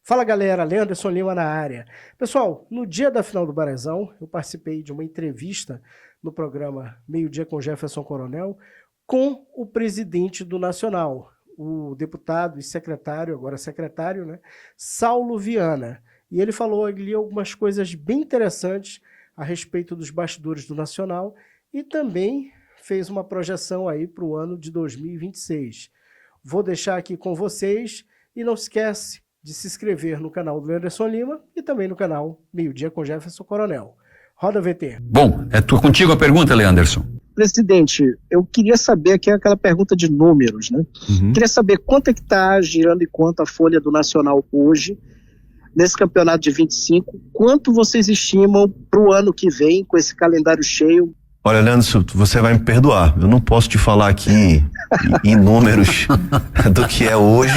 Fala galera, Leanderson Lima na área. Pessoal, no dia da final do Brasão, eu participei de uma entrevista no programa Meio Dia com Jefferson Coronel com o presidente do Nacional, o deputado e secretário, agora secretário, né, Saulo Viana. E ele falou ali algumas coisas bem interessantes a respeito dos bastidores do Nacional e também fez uma projeção aí para o ano de 2026. Vou deixar aqui com vocês e não se esquece de se inscrever no canal do Leanderson Lima e também no canal Meio Dia com Jefferson Coronel. Roda VT. Bom, contigo a pergunta, Leanderson. Presidente, eu queria saber aqui aquela pergunta de números, né? Queria saber quanto é que está girando em conta a folha do Nacional hoje, nesse campeonato de 25, quanto vocês estimam para o ano que vem, com esse calendário cheio? Olha, Leandro, você vai me perdoar. Eu não posso te falar aqui em números do que é hoje.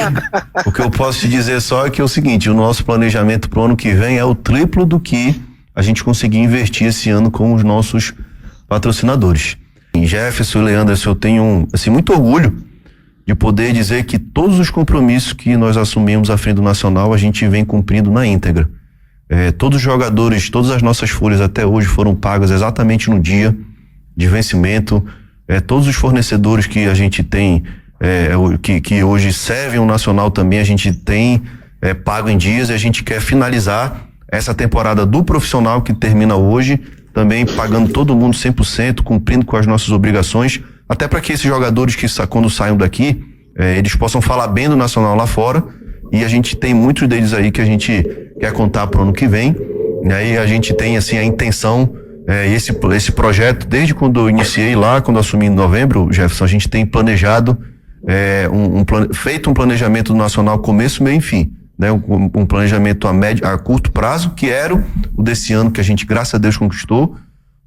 O que eu posso te dizer só é que é o seguinte: o nosso planejamento para o ano que vem é o triplo do que a gente conseguir investir esse ano com os nossos patrocinadores. Em Jefferson e Leanderson, eu tenho assim, muito orgulho de poder dizer que todos os compromissos que nós assumimos à frente do Nacional, a gente vem cumprindo na íntegra. Todos os jogadores, todas as nossas folhas até hoje foram pagas exatamente no dia de vencimento. Todos os fornecedores que a gente tem, que hoje servem o Nacional também, a gente tem pago em dias, e a gente quer finalizar essa temporada do profissional que termina hoje, também pagando todo mundo 100%, cumprindo com as nossas obrigações, até para que esses jogadores que quando saiam daqui, eles possam falar bem do Nacional lá fora, e a gente tem muitos deles aí que a gente quer contar para o ano que vem, e aí a gente tem assim a intenção, esse projeto, desde quando eu iniciei lá, quando eu assumi em novembro, Jefferson, a gente tem planejado, feito um planejamento do Nacional começo, meio e fim, né? Um planejamento a curto prazo, que era o desse ano, que a gente, graças a Deus, conquistou,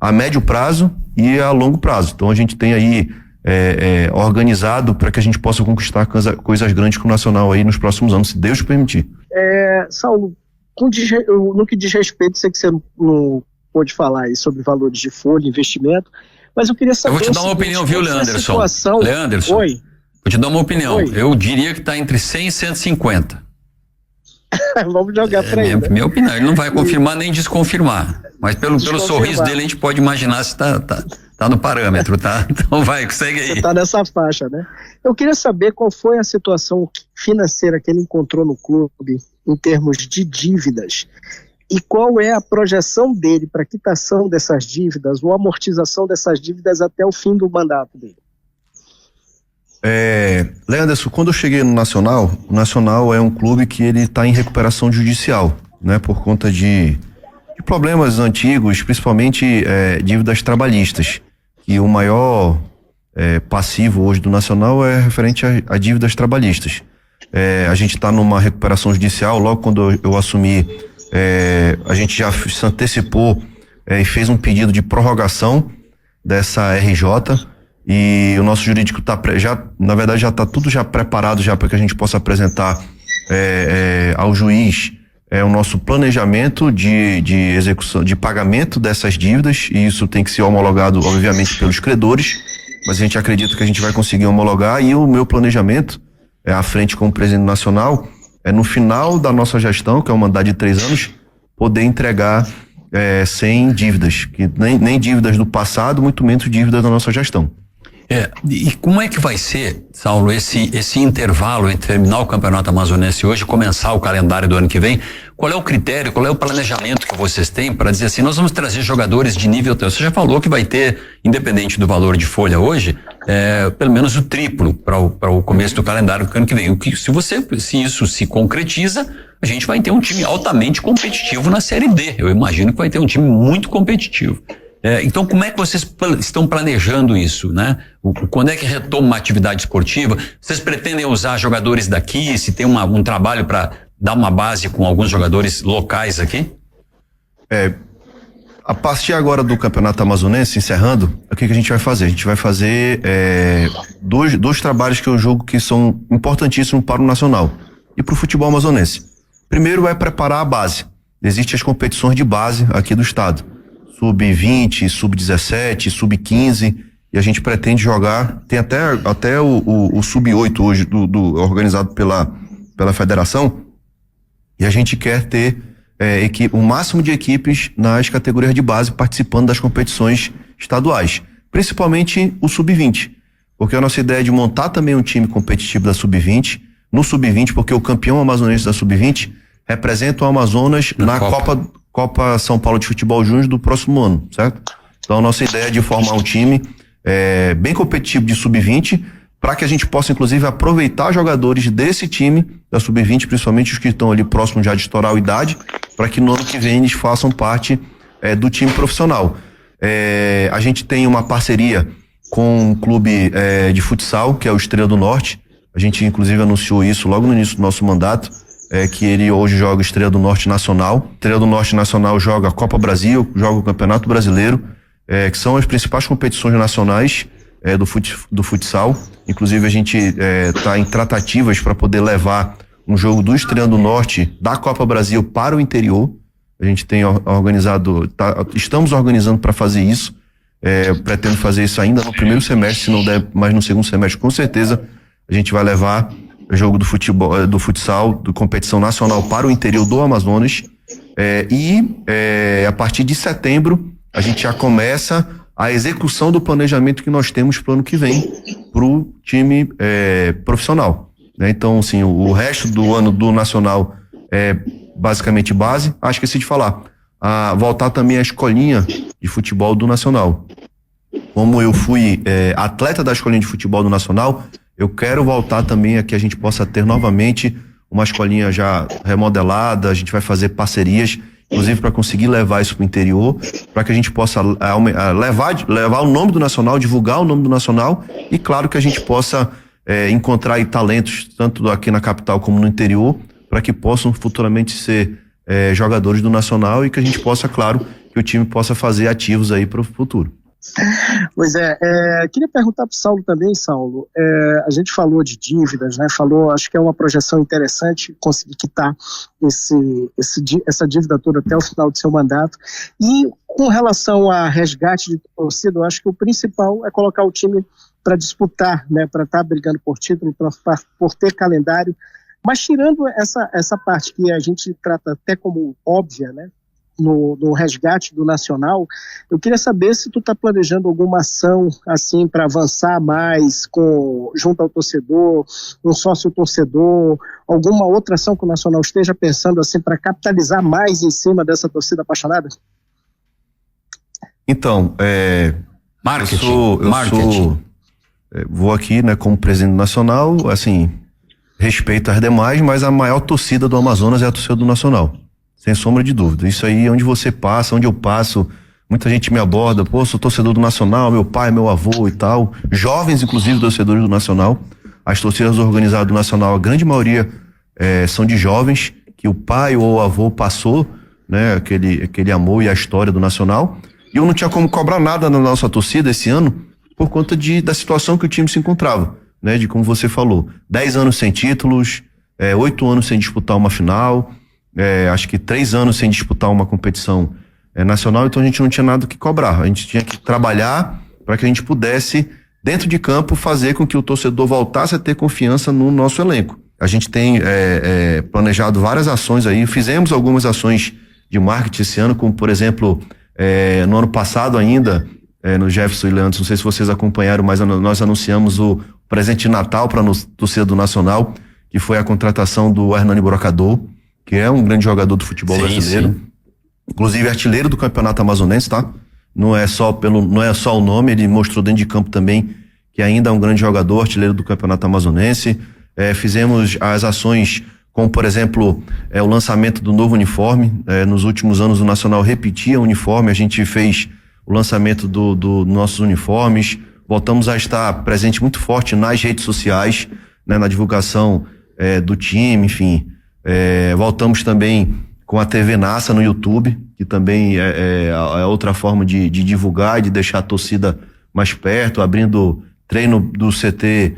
a médio prazo e a longo prazo. Então a gente tem aí organizado para que a gente possa conquistar coisas grandes com o Nacional aí nos próximos anos, se Deus permitir. Saulo, no que diz respeito, sei que você não pode falar aí sobre valores de folha, investimento, mas eu queria saber. Eu vou te dar uma opinião, viu, Leanderson? Leanderson, Oi. Vou te dar uma opinião. Oi. Eu diria que está entre 100 e 150. Vamos jogar para ele. Minha opinião, ele não vai confirmar nem desconfirmar, mas pelo sorriso dele a gente pode imaginar se tá no parâmetro, tá? Então segue aí. Você tá nessa faixa, né? Eu queria saber qual foi a situação financeira que ele encontrou no clube em termos de dívidas e qual é a projeção dele para quitação dessas dívidas ou amortização dessas dívidas até o fim do mandato dele. Leanderson, quando eu cheguei no Nacional, o Nacional é um clube que ele está em recuperação judicial, né? Por conta de problemas antigos, principalmente dívidas trabalhistas, e o maior passivo hoje do Nacional é referente a dívidas trabalhistas. A gente está numa recuperação judicial. Logo quando eu assumi, a gente já se antecipou e fez um pedido de prorrogação dessa RJ, e o nosso jurídico na verdade já está tudo já preparado já para que a gente possa apresentar ao juiz o nosso planejamento de execução, de pagamento dessas dívidas, e isso tem que ser homologado, obviamente, pelos credores, mas a gente acredita que a gente vai conseguir homologar. E o meu planejamento, à frente como presidente nacional, no final da nossa gestão, que é um mandato de 3 anos, poder entregar sem dívidas, que nem dívidas do passado, muito menos dívidas da nossa gestão. E como é que vai ser, Saulo, esse intervalo entre terminar o Campeonato Amazonense hoje e começar o calendário do ano que vem? Qual é o critério, qual é o planejamento que vocês têm para dizer assim, nós vamos trazer jogadores de nível teu? Você já falou que vai ter, independente do valor de folha hoje, pelo menos o triplo para o começo do calendário do ano que vem. Se isso se concretiza, a gente vai ter um time altamente competitivo na Série D. Eu imagino que vai ter um time muito competitivo. Então, como é que vocês estão planejando isso, né? Quando é que retoma uma atividade esportiva? Vocês pretendem usar jogadores daqui? Se tem um trabalho para dar uma base com alguns jogadores locais aqui? A partir agora do Campeonato Amazonense, encerrando, o que a gente vai fazer? A gente vai fazer dois trabalhos que eu julgo que são importantíssimos para o Nacional e para o futebol amazonense. Primeiro é preparar a base. Existem as competições de base aqui do estado. Sub-20, sub-17, sub-15, e a gente pretende jogar, tem até o sub-8 hoje, organizado pela federação, E a gente quer ter o máximo de equipes nas categorias de base participando das competições estaduais, principalmente o Sub-20, porque a nossa ideia é de montar também um time competitivo da Sub-20, no Sub-20, porque o campeão amazonense da Sub-20 representa o Amazonas na Copa São Paulo de Futebol Júnior do próximo ano, certo? Então a nossa ideia é de formar um time bem competitivo de Sub-20, para que a gente possa inclusive aproveitar jogadores desse time da Sub-20, principalmente os que estão ali próximos já de estourar a idade, para que no ano que vem eles façam parte do time profissional. A gente tem uma parceria com um clube de futsal, que é o Estrela do Norte. A gente inclusive anunciou isso logo no início do nosso mandato, que ele hoje joga Estrela do Norte Nacional. Estrela do Norte Nacional joga a Copa Brasil, joga o Campeonato Brasileiro, que são as principais competições nacionais do futsal. Inclusive a gente está em tratativas para poder levar um jogo do Estrela do Norte da Copa Brasil para o interior. A gente tem estamos organizando para fazer isso. Pretendo fazer isso ainda no primeiro semestre, se não der mais no segundo semestre, com certeza a gente vai levar o jogo do futebol, do futsal, do competição nacional para o interior do Amazonas. A partir de setembro a gente já começa a execução do planejamento que nós temos para o ano que vem para o time profissional, né? Então, assim, o resto do ano do nacional é basicamente base. Esqueci de falar, voltar também à escolinha de futebol do nacional. Como eu fui atleta da escolinha de futebol do nacional, eu quero voltar também a que a gente possa ter novamente uma escolinha já remodelada. A gente vai fazer parcerias, inclusive para conseguir levar isso para o interior, para que a gente possa levar o nome do Nacional, divulgar o nome do Nacional, e claro que a gente possa encontrar aí talentos, tanto aqui na capital como no interior, para que possam futuramente ser jogadores do Nacional, e que a gente possa, claro, que o time possa fazer ativos aí para o futuro. Pois queria perguntar para o Saulo também, Saulo. A gente falou de dívidas, né? Acho que é uma projeção interessante conseguir quitar essa dívida toda até o final do seu mandato. E com relação a resgate de torcida, eu acho que o principal é colocar o time para disputar, né? Para estar brigando por título, por ter calendário. Mas tirando essa parte que a gente trata até como óbvia, né? No resgate do Nacional, eu queria saber se tu está planejando alguma ação assim para avançar mais junto ao torcedor, um sócio torcedor, alguma outra ação que o Nacional esteja pensando assim para capitalizar mais em cima dessa torcida apaixonada? Então, marketing. Vou aqui, né, como presidente nacional, assim, respeito as demais, mas a maior torcida do Amazonas é a torcida do Nacional. Sem sombra de dúvida. Isso aí, onde você passa, onde eu passo, muita gente me aborda, sou torcedor do Nacional, meu pai, meu avô e tal. Jovens, inclusive, torcedores do Nacional. As torcidas organizadas do Nacional, a grande maioria são de jovens, que o pai ou o avô passou, né, aquele amor e a história do Nacional. E eu não tinha como cobrar nada na nossa torcida esse ano, por conta da situação que o time se encontrava, né, de como você falou, 10 anos sem títulos, 8 anos sem disputar uma final, acho que 3 anos sem disputar uma competição nacional. Então a gente não tinha nada que cobrar, a gente tinha que trabalhar para que a gente pudesse, dentro de campo, fazer com que o torcedor voltasse a ter confiança no nosso elenco. A gente tem planejado várias ações aí, fizemos algumas ações de marketing esse ano, como por exemplo, no ano passado ainda, no Jefferson e Leandro, não sei se vocês acompanharam, mas nós anunciamos o presente de Natal para a torcida do Nacional, que foi a contratação do Hernani Brocador, que é um grande jogador do futebol brasileiro, sim. Inclusive artilheiro do Campeonato Amazonense, tá? Não é só o nome, ele mostrou dentro de campo também que ainda é um grande jogador, artilheiro do Campeonato Amazonense. Fizemos as ações como, por exemplo, o lançamento do novo uniforme. Nos últimos anos o Nacional repetia o uniforme, a gente fez o lançamento dos nossos uniformes, voltamos a estar presente muito forte nas redes sociais, né, na divulgação do time, enfim. Voltamos também com a TV Nassa no YouTube, que também é outra forma de divulgar e de deixar a torcida mais perto, abrindo treino do CT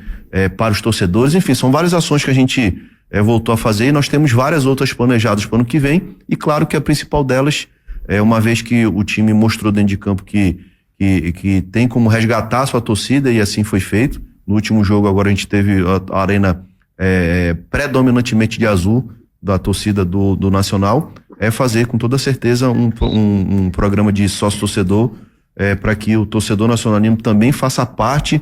para os torcedores. Enfim, são várias ações que a gente voltou a fazer, e nós temos várias outras planejadas para o ano que vem, e claro que a principal delas uma vez que o time mostrou dentro de campo que tem como resgatar a sua torcida, e assim foi feito. No último jogo agora a gente teve a arena predominantemente de azul, da torcida do Nacional é fazer com toda certeza um programa de sócio-torcedor para que o torcedor nacionalino também faça parte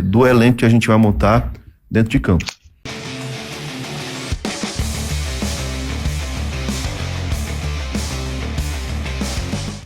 do elenco que a gente vai montar dentro de campo.